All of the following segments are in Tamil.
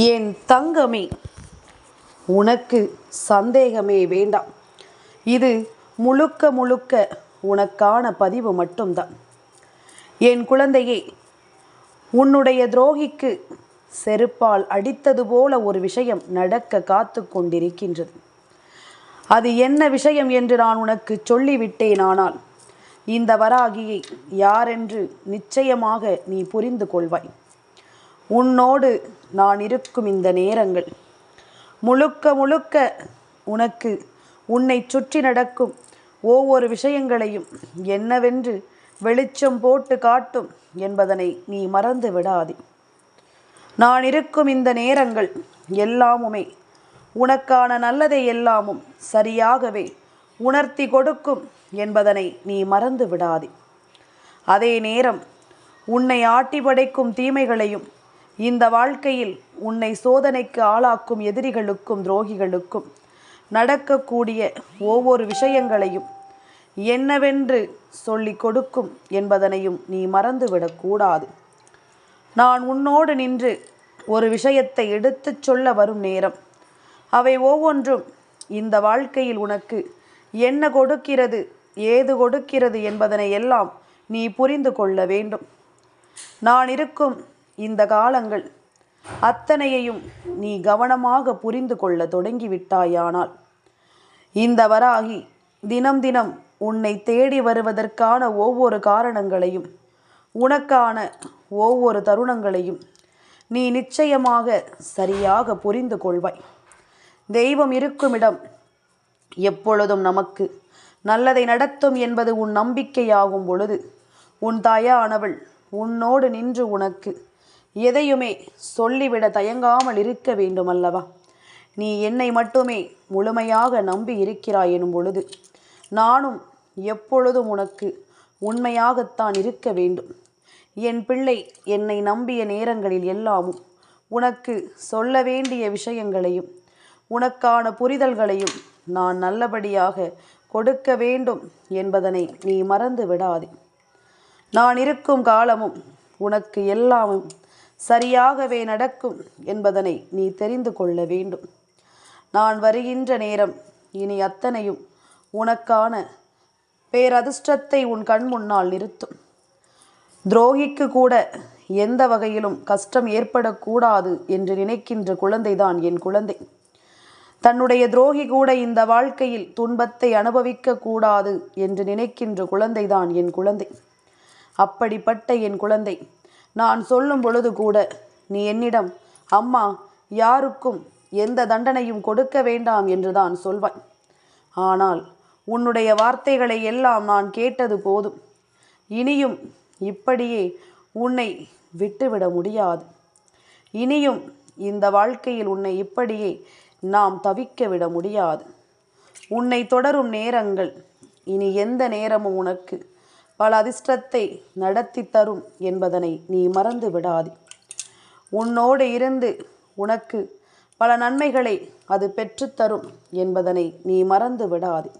என் தங்கமே, உனக்கு சந்தேகமே வேண்டாம். இது முழுக்க முழுக்க உனக்கான பதிவு மட்டும்தான். என் குழந்தையே, உன்னுடைய துரோகிக்கு செருப்பால் அடித்தது போல ஒரு விஷயம் நடக்க காத்து கொண்டிருக்கின்றது. அது என்ன விஷயம் என்று நான் உனக்கு சொல்லிவிட்டேன். ஆனால் இந்த வராகியை யாரென்று நிச்சயமாக நீ புரிந்து கொள்வாய். உன்னோடு நான் இருக்கும் இந்த நேரங்கள் முழுக்க முழுக்க உனக்கு உன்னை சுற்றி நடக்கும் ஒவ்வொரு விஷயங்களையும் என்னவென்று வெளிச்சம் போட்டு காட்டும் என்பதனை நீ மறந்து விடாதே. நான் இருக்கும் இந்த நேரங்கள் எல்லாமுமே உனக்கான நல்லதை எல்லாமும் சரியாகவே உணர்த்தி கொடுக்கும் என்பதனை நீ மறந்து விடாதே. அதே நேரம் உன்னை ஆட்டி படைக்கும் தீமைகளையும் இந்த வாழ்க்கையில் உன்னை சோதனைக்கு ஆளாக்கும் எதிரிகளுக்கும் துரோகிகளுக்கும் நடக்கக்கூடிய ஒவ்வொரு விஷயங்களையும் என்னவென்று சொல்லி கொடுக்கும் என்பதனையும் நீ மறந்துவிடக்கூடாது. நான் உன்னோடு நின்று ஒரு விஷயத்தை எடுத்துச் சொல்ல வரும் நேரம் அவை ஒவ்வொன்றும் இந்த வாழ்க்கையில் உனக்கு என்ன கொடுக்கிறது, ஏது கொடுக்கிறது என்பதனை எல்லாம் நீ புரிந்து கொள்ள வேண்டும். நான் இருக்கும் இந்த காலங்கள் அத்தனையையும் நீ கவனமாக புரிந்து கொள்ள தொடங்கிவிட்டாயானால் இந்த வராகி தினம் தினம் உன்னை தேடி வருவதற்கான ஒவ்வொரு காரணங்களையும் உனக்கான ஒவ்வொரு தருணங்களையும் நீ நிச்சயமாக சரியாக புரிந்து கொள்வாய். தெய்வம் இருக்குமிடம் எப்பொழுதும் நமக்கு நல்லதை நடத்தும் என்பது உன் நம்பிக்கையாகும் பொழுது உன் தாயானவள் உன்னோடு நின்று உனக்கு எதையுமே சொல்லிவிட தயங்காமல் இருக்க வேண்டும் அல்லவா? நீ என்னை மட்டுமே முழுமையாக நம்பி இருக்கிறாய் எனும் பொழுது நானும் எப்பொழுதும் உனக்கு உண்மையாகத்தான் இருக்க வேண்டும். என் பிள்ளை, என்னை நம்பிய நேரங்களில் எல்லாமும் உனக்கு சொல்ல வேண்டிய விஷயங்களையும் உனக்கான புரிதல்களையும் நான் நல்லபடியாக கொடுக்க வேண்டும் என்பதனை நீ மறந்து விடாதே. நான் இருக்கும் காலமும் உனக்கு எல்லாமும் சரியாகவே நடக்கும் என்பதனை நீ தெரிந்து கொள்ள வேண்டும். நான் வருகின்ற நேரம் இனி அத்தனையும் உனக்கான பேரதிர்ஷ்டத்தை உன் கண் முன்னால் நிறுத்தும். துரோகிக்கு கூட எந்த வகையிலும் கஷ்டம் ஏற்படக்கூடாது என்று நினைக்கின்ற குழந்தைதான் என் குழந்தை. தன்னுடைய துரோகி கூட இந்த வாழ்க்கையில் துன்பத்தை அனுபவிக்க கூடாது என்று நினைக்கின்ற குழந்தைதான் என் குழந்தை. அப்படிப்பட்ட என் குழந்தை, நான் சொல்லும் பொழுது கூட நீ என்னிடம் அம்மா யாருக்கும் எந்த தண்டனையும் கொடுக்க வேண்டாம் என்றுதான் சொல்வாய். ஆனால் உன்னுடைய வார்த்தைகளை எல்லாம் நான் கேட்டது போதும். இனியும் இப்படியே உன்னை விட்டுவிட முடியாது. இனியும் இந்த வாழ்க்கையில் உன்னை இப்படியே நாம் தவிக்க விட முடியாது. உன்னை தொடரும் நேரங்கள் இனி எந்த நேரமும் உனக்கு பல அதிர்ஷ்டத்தை நடத்தி தரும் என்பதனை நீ மறந்து விடாதே. உன்னோடு இருந்து உனக்கு பல நன்மைகளை அது பெற்றுத்தரும் என்பதனை நீ மறந்து விடாதே.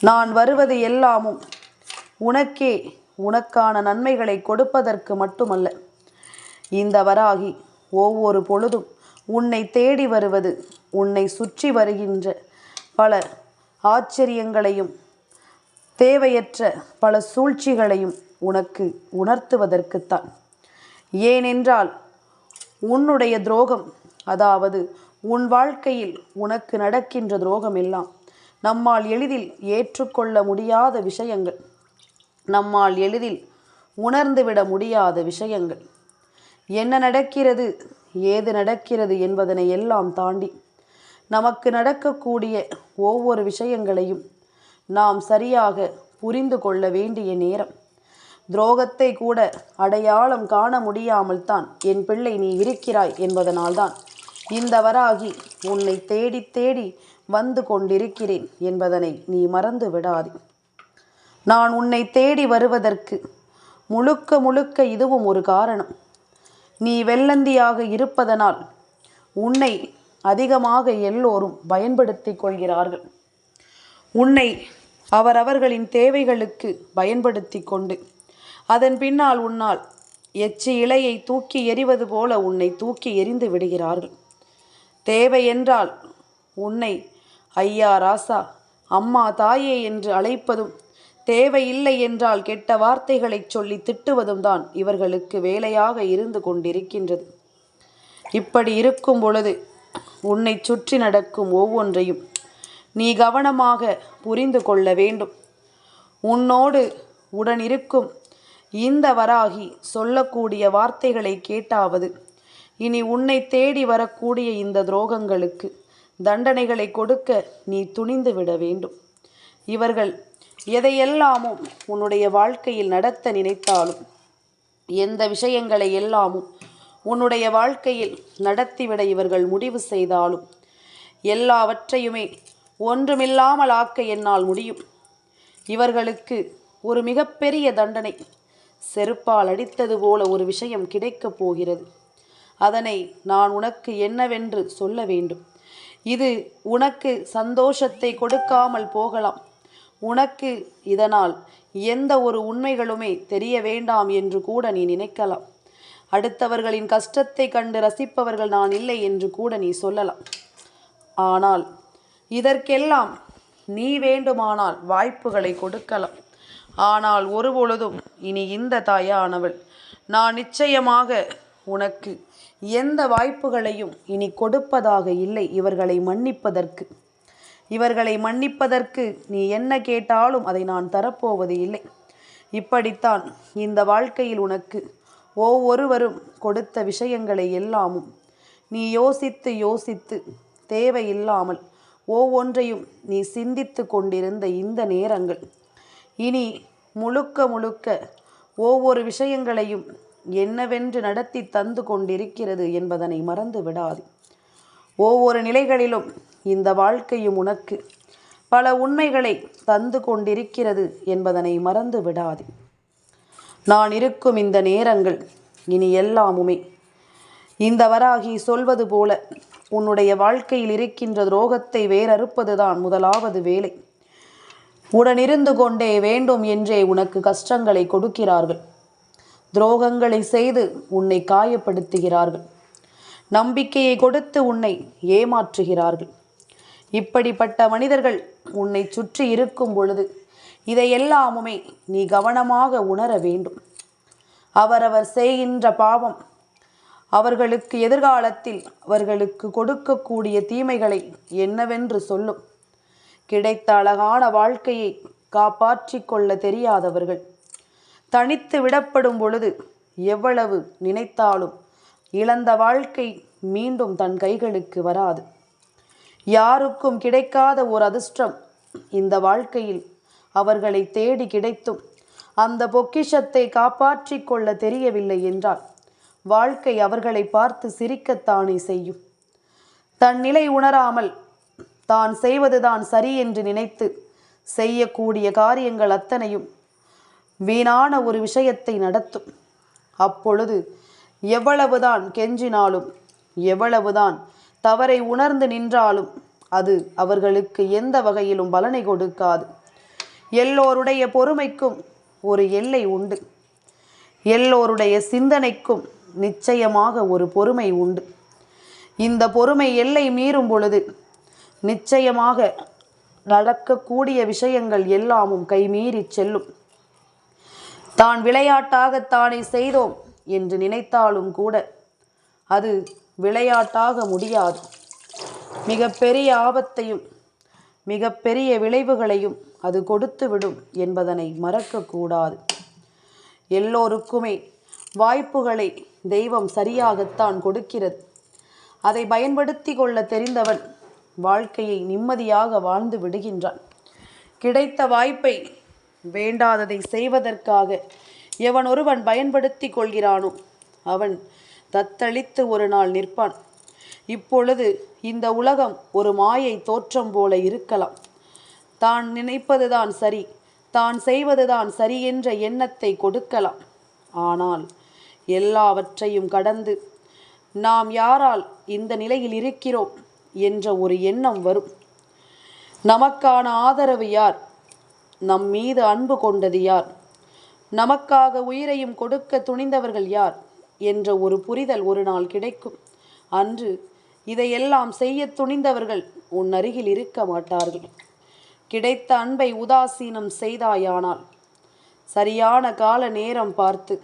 நான் வருவது எல்லாமும் உனக்கே உனக்கான நன்மைகளை கொடுப்பதற்கு மட்டுமல்ல. இந்த வராகி ஒவ்வொரு பொழுதும் உன்னை தேடி வருவது உன்னை சுற்றி வருகின்ற பல ஆச்சரியங்களையும் தேவையற்ற பல சூழ்ச்சிகளையும் உனக்கு உணர்த்துவதற்குத்தான். ஏனென்றால் உன்னுடைய துரோகம், அதாவது உன் வாழ்க்கையில் உனக்கு நடக்கின்ற துரோகம் எல்லாம் நம்மால் எளிதில் ஏற்றுக்கொள்ள முடியாத விஷயங்கள், நம்மால் எளிதில் உணர்ந்துவிட முடியாத விஷயங்கள். என்ன நடக்கிறது, ஏது நடக்கிறது என்பதனை எல்லாம் தாண்டி நமக்கு நடக்கக்கூடிய ஒவ்வொரு விஷயங்களையும் நாம் சரியாக புரிந்து கொள்ள வேண்டிய நேரம். துரோகத்தை கூட அடையாளம் காண முடியாமல் தான் என் பிள்ளை நீ இருக்கிறாய் என்பதனால்தான் இந்த வராகி உன்னை தேடி தேடி வந்து கொண்டிருக்கிறேன் என்பதனை நீ மறந்து விடாதே. நான் உன்னை தேடி வருவதற்கு முழுக்க முழுக்க இதுவும் ஒரு காரணம். நீ வெள்ளந்தியாக இருப்பதனால் உன்னை அதிகமாக எல்லோரும் பயன்படுத்தி கொள்கிறார்கள். உன்னை அவரவர்களின் தேவைகளுக்கு பயன்படுத்தி கொண்டு அதன் பின்னால் உன்னால் எச்சி இலையை தூக்கி எறிவது போல உன்னை தூக்கி எறிந்து விடுகிறார்கள். தேவை என்றால் உன்னை ஐயா ராசா, அம்மா தாயே என்று அழைப்பதும், தேவையில்லை என்றால் கெட்ட வார்த்தைகளை சொல்லி திட்டுவதும் தான் இவர்களுக்கு வேலையாக இருந்து கொண்டிருக்கின்றது. இப்படி இருக்கும் பொழுது உன்னை சுற்றி நடக்கும் ஒவ்வொன்றையும் நீ கவனமாக புரிந்து கொள்ள வேண்டும். உன்னோடு உடனிருக்கும் இந்த வராகி சொல்லக்கூடிய வார்த்தைகளை கேட்டாவது இனி உன்னை தேடி வரக்கூடிய இந்த துரோகங்களுக்கு தண்டனைகளை கொடுக்க நீ துணிந்து விட வேண்டும். இவர்கள் எதையெல்லாமும் உன்னுடைய வாழ்க்கையில் நடத்த நினைத்தாலும், எந்த விஷயங்களை எல்லாமும் உன்னுடைய வாழ்க்கையில் நடத்திவிட இவர்கள் முடிவு செய்தாலும், எல்லாவற்றையுமே ஒன்றுமில்லாமல் ஆக்க என்னால் முடியும். இவர்களுக்கு ஒரு மிகப்பெரிய தண்டனை, செருப்பால் அடித்தது போல ஒரு விஷயம் கிடைக்கப் போகிறது. அதனை நான் உனக்கு என்னவென்று சொல்ல வேண்டும். இது உனக்கு சந்தோஷத்தை கொடுக்காமல் போகலாம். உனக்கு இதனால் எந்த ஒரு உண்மைகளுமே தெரிய வேண்டாம் என்று கூட நீ நினைக்கலாம். அடுத்தவர்களின் கஷ்டத்தை கண்டு ரசிப்பவர்கள் நான் இல்லை என்று கூட நீ சொல்லலாம். ஆனால் இதற்கெல்லாம் நீ வேண்டுமானால் வாய்ப்புகளை கொடுக்கலாம். ஆனால் ஒருபொழுதும் இனி இந்த தாயானவள் நான் நிச்சயமாக உனக்கு எந்த வாய்ப்புகளையும் இனி கொடுப்பதாக இல்லை. இவர்களை மன்னிப்பதற்கு நீ என்ன கேட்டாலும் அதை நான் தரப்போவது இல்லை. இப்படித்தான் இந்த வாழ்க்கையில் உனக்கு ஒவ்வொருவரும் கொடுத்த விஷயங்களை எல்லாமும் நீ யோசித்து யோசித்து தேவையில்லாமல் ஒவ்வொன்றையும் நீ சிந்தித்து கொண்டிருந்த இந்த நேரங்கள் இனி முழுக்க முழுக்க ஒவ்வொரு விஷயங்களையும் என்னவென்று நடத்தி தந்து கொண்டிருக்கிறது என்பதனை மறந்து விடாது. ஒவ்வொரு நிலைகளிலும் இந்த வாழ்க்கையும் உனக்கு பல உண்மைகளை தந்து கொண்டிருக்கிறது என்பதனை மறந்து விடாது. நான் இருக்கும் இந்த நேரங்கள் இனி எல்லாமுமே இந்த வராகி சொல்வது போல உன்னுடைய வாழ்க்கையில் இருக்கின்ற துரோகத்தை வேறறுப்பதுதான் முதலாவது வேலை. உடனிருந்து கொண்டே வேண்டும் என்றே உனக்கு கஷ்டங்களை கொடுக்கிறார்கள். துரோகங்களை செய்து உன்னை காயப்படுத்துகிறார்கள். நம்பிக்கையை கொடுத்து உன்னை ஏமாற்றுகிறார்கள். இப்படிப்பட்ட மனிதர்கள் உன்னை சுற்றி இருக்கும் பொழுது இதையெல்லாமுமே நீ கவனமாக உணர வேண்டும். அவரவர் செய்கின்ற பாவம் அவர்களுக்கு எதிர்காலத்தில் அவர்களுக்கு கொடுக்கக்கூடிய தீமைகளை என்னவென்று சொல்லும். கிடைத்த அழகான வாழ்க்கையை காப்பாற்றி கொள்ள தெரியாதவர்கள் தனித்து விடப்படும் பொழுது எவ்வளவு நினைத்தாலும் இழந்த வாழ்க்கை மீண்டும் தன் கைகளுக்கு வராது. யாருக்கும் கிடைக்காத ஒரு அதிர்ஷ்டம் இந்த வாழ்க்கையில் அவர்களை தேடி கிடைத்தும் அந்த பொக்கிஷத்தை காப்பாற்றி கொள்ள தெரியவில்லை என்றால் வாழ்க்கை அவர்களை பார்த்து சிரிக்கத்தானே செய்யும். தன் நிலை உணராமல் தான் செய்வதுதான் சரி என்று நினைத்து செய்யக்கூடிய காரியங்கள் அத்தனையும் வீணான ஒரு விஷயத்தை நடத்தும். அப்பொழுது எவ்வளவுதான் கெஞ்சினாலும் எவ்வளவுதான் தவறை உணர்ந்து நின்றாலும் அது அவர்களுக்கு எந்த வகையிலும் பலனை கொடுக்காது. எல்லோருடைய பொறுமைக்கும் ஒரு எல்லை உண்டு. எல்லோருடைய சிந்தனைக்கும் நிச்சயமாக ஒரு பொறுமை உண்டு. இந்த பொறுமை எல்லை மீறும் பொழுது நிச்சயமாக நடக்கக்கூடிய விஷயங்கள் எல்லாமும் கைமீறி செல்லும். தான் விளையாட்டாகத்தானே செய்தோம் என்று நினைத்தாலும் கூட அது விளையாட்டாக முடியாது. மிகப்பெரிய ஆபத்தையும் மிகப்பெரிய விளைவுகளையும் அது கொடுத்துவிடும் என்பதனை மறக்கக்கூடாது. எல்லோருக்குமே வாய்ப்புகளை தெய்வம் சரியாகத்தான் கொடுக்கிறது. அதை பயன்படுத்தி கொள்ள தெரிந்தவன் வாழ்க்கையை நிம்மதியாக வாழ்ந்து விடுகின்றான். கிடைத்த வாய்ப்பை வேண்டாததை செய்வதற்காக எவன் ஒருவன் பயன்படுத்தி கொள்கிறானோ அவன் தத்தளித்து ஒரு நாள் நிற்பான். இப்பொழுது இந்த உலகம் ஒரு மாயை தோற்றம் போல இருக்கலாம். தான் நினைப்பதுதான் சரி, தான் செய்வதுதான் சரி என்ற எண்ணத்தை கொடுக்கலாம். ஆனால் எல்லாவற்றையும் கடந்து நாம் யாரால் இந்த நிலையில் இருக்கிறோம் என்ற ஒரு எண்ணம் வரும். நமக்கான ஆதரவு யார்? நம் மீது அன்பு கொண்டது யார்? நமக்காக உயிரையும் கொடுக்க துணிந்தவர்கள் யார் என்ற ஒரு புரிதல் ஒரு நாள் கிடைக்கும். அன்று இதையெல்லாம் செய்ய துணிந்தவர்கள் உன் அருகில் இருக்க மாட்டார்கள். கிடைத்த அன்பை உதாசீனம் செய்தாயானால் சரியான கால நேரம் பார்த்து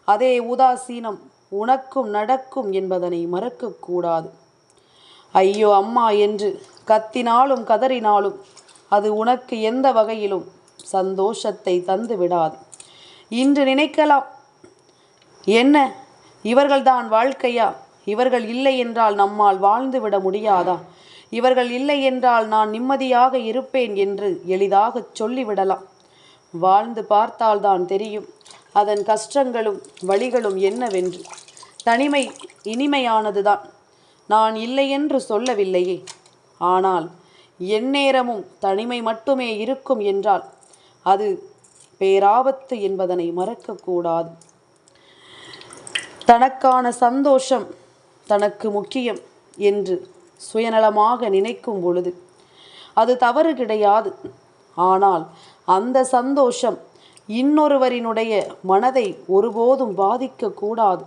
அதே உதாசீனம் உனக்கும் நடக்கும் என்பதனை மறக்கக்கூடாது. ஐயோ அம்மா என்று கத்தினாலும் கதறினாலும் அது உனக்கு எந்த வகையிலும் சந்தோஷத்தை தந்து விடாது. இன்று நினைக்கலாம், என்ன இவர்கள்தான் வாழ்க்கையா? இவர்கள் இல்லை என்றால் நம்மால் வாழ்ந்து விட முடியாதா? இவர்கள் இல்லை என்றால் நான் நிம்மதியாக இருப்பேன் என்று எளிதாக சொல்லிவிடலாம். வாழ்ந்து பார்த்தால்தான் தெரியும் அதன் கஷ்டங்களும் வழிகளும் என்னவென்று. தனிமை இனிமையானதுதான், நான் இல்லை என்று சொல்லவில்லையே. ஆனால் எந்நேரமும் தனிமை மட்டுமே இருக்கும் என்றால் அது பேராபத்து என்பதனை மறக்கக்கூடாது. தனக்கான சந்தோஷம் தனக்கு முக்கியம் என்று சுயநலமாக நினைக்கும் பொழுது அது தவறு கிடையாது. ஆனால் அந்த சந்தோஷம் இன்னொருவரினுடைய மனதை ஒருபோதும் பாதிக்கக்கூடாது.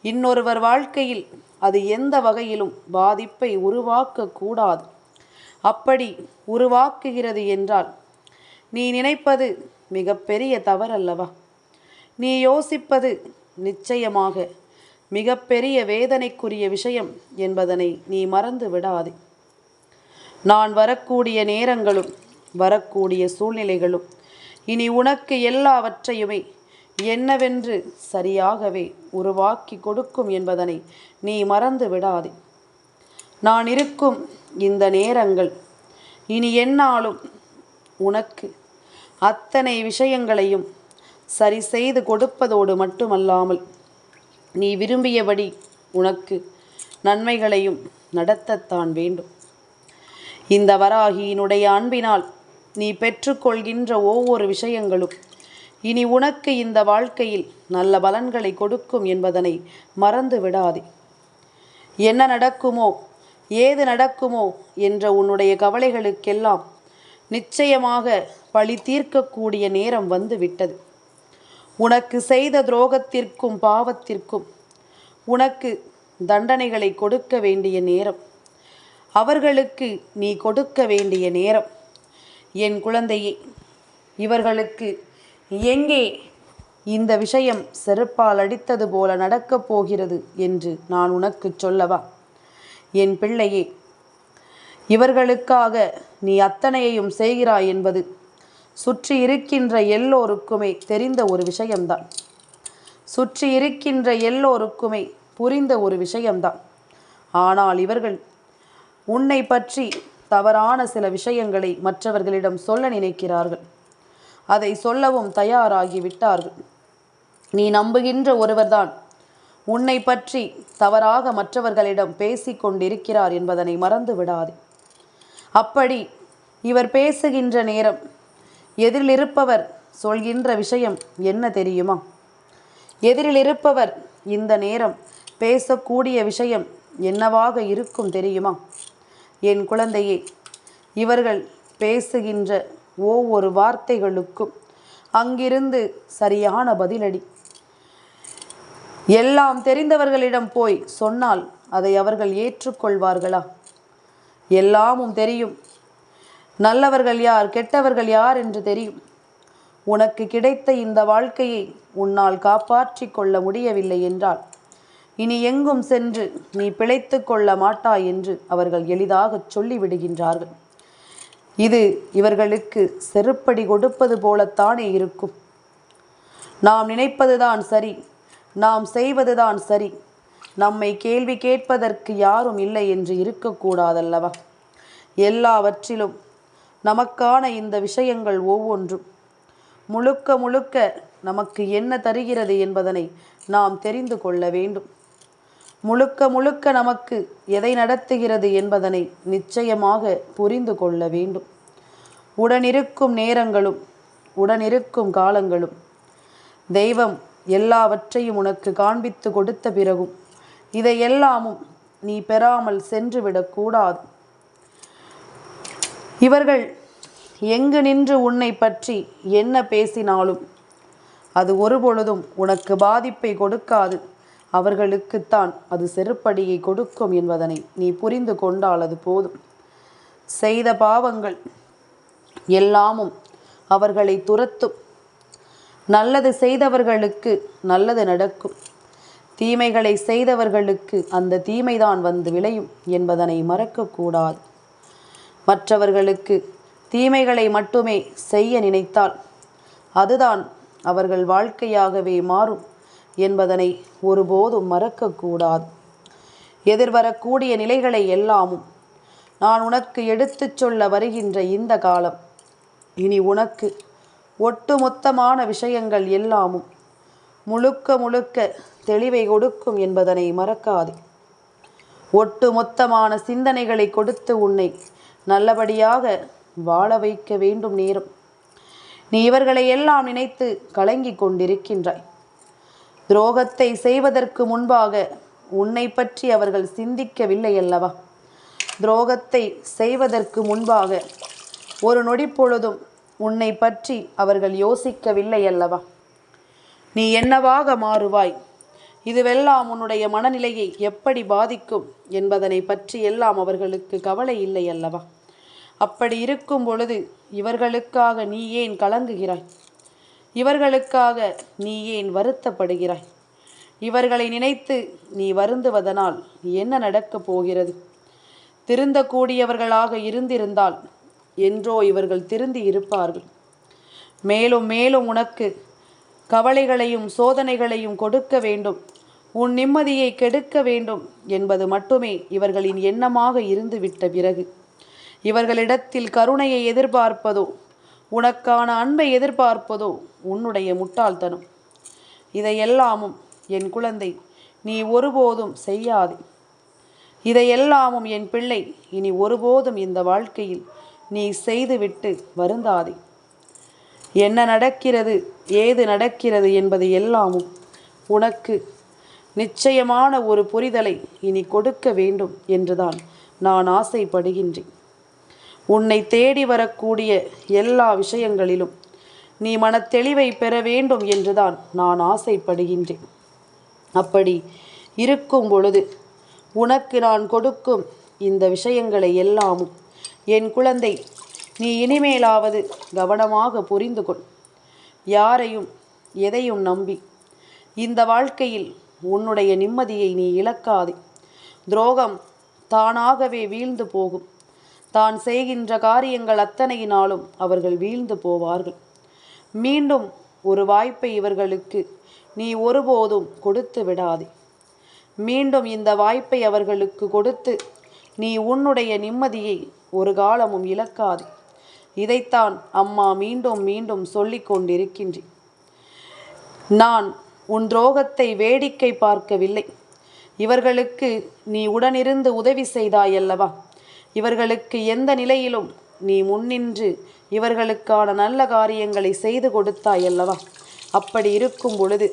இன்னொருவர் வாழ்க்கையில் அது எந்த வகையிலும் பாதிப்பை உருவாக்கக்கூடாது. அப்படி உருவாக்குகிறது என்றால் நீ நினைப்பது மிகப்பெரிய தவறல்லவா? நீ யோசிப்பது நிச்சயமாக மிகப்பெரிய வேதனைக்குரிய விஷயம் என்பதனை நீ மறந்து விடாதே. நான் வரக்கூடிய நேரங்களும் வரக்கூடிய சூழ்நிலைகளும் இனி உனக்கு எல்லாவற்றையுமே என்னவென்று சரியாகவே உருவாக்கி கொடுக்கும் என்பதனை நீ மறந்து விடாதே. நான் இருக்கும் இந்த நேரங்கள் இனி எந்நாளும் உனக்கு அத்தனை விஷயங்களையும் சரி செய்து கொடுப்பதோடு மட்டுமல்லாமல் நீ விரும்பியபடி உனக்கு நன்மைகளையும் நடத்தத்தான் வேண்டும். இந்த வராகியினுடைய அன்பினால் நீ பெற்றுக்கொள்கின்ற ஒவ்வொரு விஷயங்களும் இனி உனக்கு இந்த வாழ்க்கையில் நல்ல பலன்களை கொடுக்கும் என்பதனை மறந்து விடாதே. என்ன நடக்குமோ ஏது நடக்குமோ என்ற உன்னுடைய கவலைகளுக்கெல்லாம் நிச்சயமாக பழி தீர்க்கக்கூடிய நேரம் வந்து விட்டது. உனக்கு செய்த துரோகத்திற்கும் பாவத்திற்கும் உனக்கு தண்டனைகளை கொடுக்க வேண்டிய நேரம், அவர்களுக்கு நீ கொடுக்க வேண்டிய நேரம். என் குழந்தையே, இவர்களுக்கு எங்கே இந்த விஷயம் செருப்பால் அடித்தது போல நடக்கப் போகிறது என்று நான் உனக்கு சொல்லவா? என் பிள்ளையே, இவர்களுக்காக நீ அத்தனையையும் செய்கிறாய் என்பது சுற்றி இருக்கின்ற எல்லோருக்குமே தெரிந்த ஒரு விஷயம்தான். சுற்றி இருக்கின்ற எல்லோருக்குமே புரிந்த ஒரு விஷயம்தான். ஆனால் இவர்கள் உன்னை பற்றி தவறான சில விஷயங்களை மற்றவர்களிடம் சொல்ல நினைக்கிறார்கள். அதை சொல்லவும் தயாராகிவிட்டார்கள். நீ நம்புகின்ற ஒருவர்தான் உன்னை பற்றி தவறாக மற்றவர்களிடம் பேசி கொண்டிருக்கிறார் என்பதனை மறந்து விடாதே. அப்படி இவர் பேசுகின்ற நேரம் எதிரில் இருப்பவர் சொல்கின்ற விஷயம் என்ன தெரியுமா? எதிரில் இருப்பவர் இந்த நேரம் பேசக்கூடிய விஷயம் என்னவாக இருக்கும் தெரியுமா? என் குழந்தையே, இவர்கள் பேசுகின்ற ஒவ்வொரு வார்த்தைகளுக்கும் அங்கிருந்து சரியான பதிலடி. எல்லாம் தெரிந்தவர்களிடம் போய் சொன்னால் அதை அவர்கள் ஏற்றுக்கொள்வார்களா? எல்லாமும் தெரியும். நல்லவர்கள் யார் கெட்டவர்கள் யார் என்று தெரியும். உனக்கு கிடைத்த இந்த வாழ்க்கையை உன்னால் காப்பாற்றி கொள்ள முடியவில்லை என்றால் இனி எங்கும் சென்று நீ பிழைத்து கொள்ள மாட்டாய் என்று அவர்கள் எளிதாக சொல்லிவிடுகின்றார்கள். இது இவர்களுக்கு செருப்படி கொடுப்பது போலத்தானே இருக்கும். நாம் நினைப்பதுதான் சரி, நாம் செய்வதுதான் சரி, நம்மை கேள்வி கேட்பதற்கு யாரும் இல்லை என்று இருக்கக்கூடாதல்லவா? எல்லாவற்றிலும் நமக்கான இந்த விஷயங்கள் ஒவ்வொன்றும் முழுக்க முழுக்க நமக்கு என்ன தருகிறது என்பதனை நாம் தெரிந்து கொள்ள வேண்டும். முழுக்க முழுக்க நமக்கு எதை நடத்துகிறது என்பதனை நிச்சயமாக புரிந்து கொள்ள வேண்டும். உடனிருக்கும் நேரங்களும் உடனிருக்கும் காலங்களும் தெய்வம் எல்லாவற்றையும் உனக்கு காண்பித்து கொடுத்த பிறகும் இதையெல்லாமும் நீ பெறாமல் சென்றுவிடக்கூடாது. இவர்கள் எங்கு நின்று உன்னை பற்றி என்ன பேசினாலும் அது ஒருபொழுதும் உனக்கு பாதிப்பை கொடுக்காது. அவர்களுக்குத்தான் அது செருப்படியை கொடுக்கும் என்பதனை நீ புரிந்து கொண்டால் அது போதும். செய்த பாவங்கள் எல்லாமும் அவர்களை துரத்தும். நல்லது செய்தவர்களுக்கு நல்லது நடக்கும். தீமைகளை செய்தவர்களுக்கு அந்த தீமைதான் வந்து விளையும் என்பதனை மறக்கக்கூடாது. மற்றவர்களுக்கு தீமைகளை மட்டுமே செய்ய நினைத்தால் அதுதான் அவர்கள் வாழ்க்கையாகவே மாறும் என்பதனை ஒருபோதும் மறக்கக்கூடாது. எதிர்வரக்கூடிய நிலைகளை எல்லாமும் நான் உனக்கு எடுத்துச் சொல்ல வருகின்ற இந்த காலம் இனி உனக்கு ஒட்டுமொத்தமான விஷயங்கள் எல்லாமும் முழுக்க முழுக்க தெளிவை கொடுக்கும் என்பதனை மறக்காது. ஒட்டுமொத்தமான சிந்தனைகளை கொடுத்து உன்னை நல்லபடியாக வாழ வைக்க வேண்டும் நேரம். நீ இவர்களை எல்லாம் நினைத்து கலங்கி கொண்டிருக்கின்றாய். துரோகத்தை செய்வதற்கு முன்பாக உன்னை பற்றி அவர்கள் சிந்திக்கவில்லை அல்லவா? துரோகத்தை செய்வதற்கு முன்பாக ஒரு நொடி பொழுதும் உன்னை பற்றி அவர்கள் யோசிக்கவில்லை அல்லவா? நீ என்னவாக மாறுவாய், இதுவெல்லாம் உன்னுடைய மனநிலையை எப்படி பாதிக்கும் என்பதனை பற்றி எல்லாம் அவர்களுக்கு கவலை இல்லை அல்லவா? அப்படி இருக்கும் பொழுது இவர்களுக்காக நீ ஏன் கலங்குகிறாய்? இவர்களுக்காக நீ ஏன் வருத்தப்படுகிறாய்? இவர்களை நினைத்து நீ வருந்துவதனால் என்ன நடக்கப் போகிறது? திருந்தக்கூடியவர்களாக இருந்திருந்தால் என்றோ இவர்கள் திருந்தி இருப்பார்கள். மேலும் மேலும் உனக்கு கவலைகளையும் சோதனைகளையும் கொடுக்க வேண்டும், உன் நிம்மதியை கெடுக்க வேண்டும் என்பது மட்டுமே இவர்களின் எண்ணமாக இருந்துவிட்ட பிறகு இவர்களிடத்தில் கருணையை எதிர்பார்ப்பதோ உனக்கான அன்பை எதிர்பார்ப்பதோ உன்னுடைய முட்டாள்தனம். இதையெல்லாமும் என் குழந்தை நீ ஒருபோதும் செய்யாதே. இதையெல்லாமும் என் பிள்ளை இனி ஒருபோதும் இந்த வாழ்க்கையில் நீ செய்துவிட்டு வருந்தாதே. என்ன நடக்கிறது, ஏது நடக்கிறது என்பது எல்லாமும் உனக்கு நிச்சயமான ஒரு புரிதலை இனி கொடுக்க வேண்டும் என்றுதான் நான் ஆசைப்படுகின்றேன். உன்னை தேடி வரக்கூடிய எல்லா விஷயங்களிலும் நீ மனத்தெளிவை பெற வேண்டும் என்றுதான் நான் ஆசைப்படுகின்றேன். அப்படி இருக்கும் பொழுது உனக்கு நான் கொடுக்கும் இந்த விஷயங்களை எல்லாமும் என் குழந்தை நீ இனிமேலாவது கவனமாக புரிந்து கொள். யாரையும் எதையும் நம்பி இந்த வாழ்க்கையில் உன்னுடைய நிம்மதியை நீ இழக்காதே. துரோகம் தானாகவே வீழ்ந்து போகும். தான் செய்கின்ற காரியங்கள் அத்தனையினாலும் அவர்கள் வீழ்ந்து போவார்கள். மீண்டும் ஒரு வாய்ப்பை இவர்களுக்கு நீ ஒருபோதும் கொடுத்து விடாதே. மீண்டும் இந்த வாய்ப்பை அவர்களுக்கு கொடுத்து நீ உன்னுடைய நிம்மதியை ஒரு காலமும் இழக்காதே. இதைத்தான் அம்மா மீண்டும் மீண்டும் சொல்லிக் கொண்டிருக்கின்றேன். நான் உன் துரோகத்தை வேடிக்கை பார்க்கவில்லை. இவர்களுக்கு நீ உடனிருந்து உதவி செய்தாயல்லவா? இவர்களுக்கு எந்த நிலையிலும் நீ முன்னின்று இவர்களுக்கான நல்ல காரியங்களை செய்து கொடுத்தாயல்லவா? அப்படி இருக்கும் பொழுது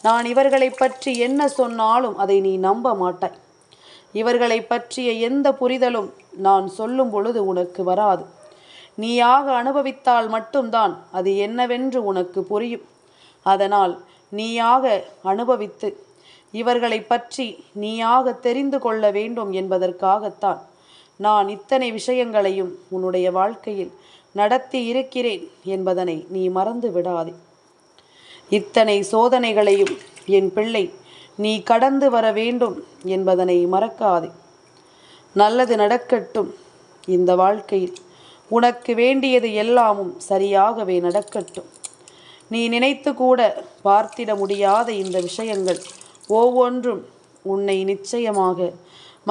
நான் இவர்களை பற்றி என்ன சொன்னாலும் அதை நீ நம்ப மாட்டாய். இவர்களை பற்றிய எந்த புரிதலும் நான் சொல்லும் பொழுது உனக்கு வராது. நீயாக அனுபவித்தால் மட்டும்தான் அது என்னவென்று உனக்கு புரியும். அதனால் நீயாக அனுபவித்து இவர்களை பற்றி நீயாக தெரிந்து கொள்ள வேண்டும் என்பதற்காகத்தான் நான் இத்தனை விஷயங்களையும் உன்னுடைய வாழ்க்கையில் நடத்தி இருக்கிறேன் என்பதனை நீ மறந்து விடாதே. இத்தனை சோதனைகளையும் என் பிள்ளை நீ கடந்து வர வேண்டும் என்பதனை மறக்காதே. நல்லது நடக்கட்டும். இந்த வாழ்க்கையில் உனக்கு வேண்டியது எல்லாமும் சரியாகவே நடக்கட்டும். நீ நினைத்து கூட பார்த்திட முடியாத இந்த விஷயங்கள் ஒவ்வொன்றும் உன்னை நிச்சயமாக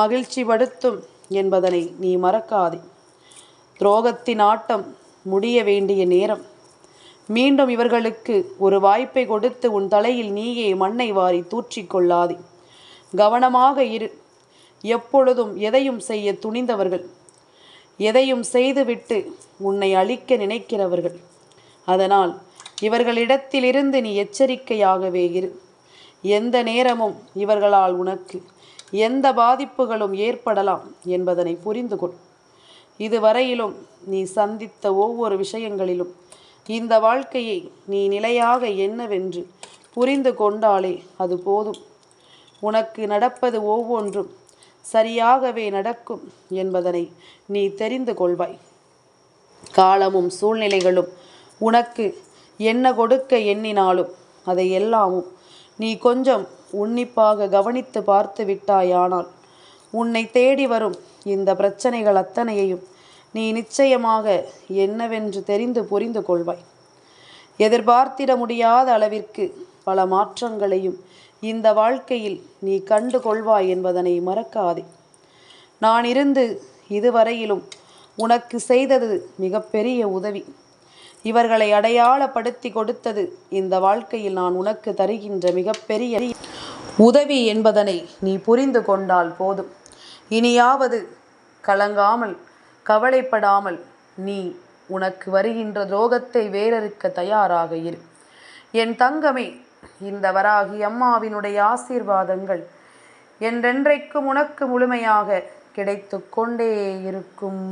மகிழ்ச்சிப்படுத்தும் என்பதனை நீ மறக்காதே. துரோகத்தின் ஆட்டம் முடிய வேண்டிய நேரம். மீண்டும் இவர்களுக்கு ஒரு வாய்ப்பை கொடுத்து உன் தலையில் நீயே மண்ணை வாரி தூற்றிக்கொள்ளாதே. கவனமாக இரு. எப்பொழுதும் எதையும் செய்ய துணிந்தவர்கள், எதையும் செய்துவிட்டு உன்னை அழிக்க நினைக்கிறவர்கள். அதனால் இவர்களிடத்திலிருந்து நீ எச்சரிக்கையாகவே இரு. எந்த நேரமும் இவர்களால் உனக்கு எந்த பாதிப்புகளும் ஏற்படலாம் என்பதனை புரிந்து கொள். இதுவரையிலும் நீ சந்தித்த ஒவ்வொரு விஷயங்களிலும் இந்த வாழ்க்கையை நீ நிலையாக என்னவென்று புரிந்து கொண்டாலே அது போதும். உனக்கு நடப்பது ஒவ்வொன்றும் சரியாகவே நடக்கும் என்பதனை நீ தெரிந்து கொள்வாய். காலமும் சூழ்நிலைகளும் உனக்கு என்ன கொடுக்க எண்ணினாலும் அதை எல்லாமும் நீ கொஞ்சம் உன்னிப்பாக கவனித்து பார்த்து விட்டாயானால் உன்னை தேடி வரும் இந்த பிரச்சனைகள் அத்தனையையும் நீ நிச்சயமாக என்னவென்று தெரிந்து புரிந்து கொள்வாய். எதிர்பார்த்திட முடியாத அளவிற்கு பல மாற்றங்களையும் இந்த வாழ்க்கையில் நீ கண்டு கொள்வாய் என்பதனை மறக்காதே. நான் இருந்து இதுவரையிலும் உனக்கு செய்தது மிகப்பெரிய உதவி. இவர்களை அடையாளப்படுத்தி கொடுத்தது இந்த வாழ்க்கையில் நான் உனக்கு தருகின்ற மிகப்பெரிய உதவி என்பதனை நீ புரிந்து கொண்டால் போதும். இனியாவது கலங்காமல் கவலைப்படாமல் நீ உனக்கு வருகின்ற துரோகத்தை வேறறுக்க தயாராக இரு. என் தங்கமே, இந்த வராகி அம்மாவினுடைய ஆசீர்வாதங்கள் என்றென்றைக்கும் உனக்கு முழுமையாக கிடைத்து கொண்டே இருக்கும்.